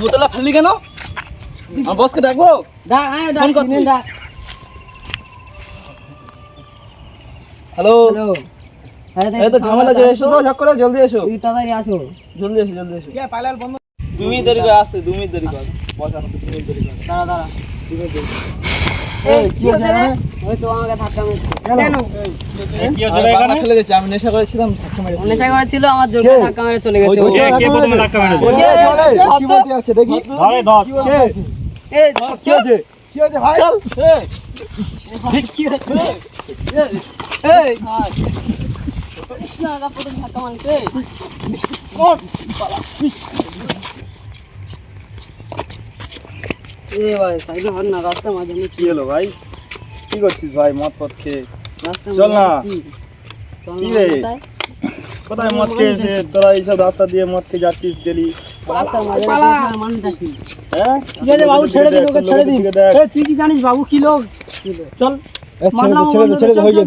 বোতলটা ফেললি কেন? আমার বসকে ডাকবো? ফোন কর তুই। হ্যালো এই তো ঝামেলা যে এসো তো ঝক করে জলদি এসো। জলদি এসো। তুমি দেরি করে আসতে, তুমি দেরি কর। বস আসতে তুমি দেরি কর। দাঁড়া। তুমি দেরি কর। এই কি হচ্ছে রে? ওই তো আমাকে ধাক্কা মেরেছে। কেন? এই কি হচ্ছে এখানে? ফেলে দিয়েছে, আমি নেশা করেছিলাম, ধাক্কা মেরেছে। নেশা করেছিল, আমার জোর করে ধাক্কা মেরে চলে গেছে। কে প্রথমে ধাক্কা মেরেছে? কি বলতে যাচ্ছে দেখি? ধরে ধর। এই কি হচ্ছে? কি হচ্ছে ভাই? চল। এই কি হচ্ছে? এই কৃষ্ণা প্রথম ধাক্কা মারছে। কোন? এ ভাই সাইডে হন না, রাস্তা মাঝে নেই। কি হলো ভাই? কি করছিস ভাই মদ পথ খেয়ে? চল না। কি রে? কোথায় মদ খেয়েছে? তোরা এইসব রাস্তা দিয়ে মদ খেয়ে যাচ্ছিস ডেলি। রাস্তা মাঝে মানুষ দেখি। হ্যাঁ? ঠিক আছে বাবু, ছেড়ে দিন ওকে, ছেড়ে দিন। তুই কি জানিস বাবু কি লোক? চল ছেড়ে দে হয়ে যাবে।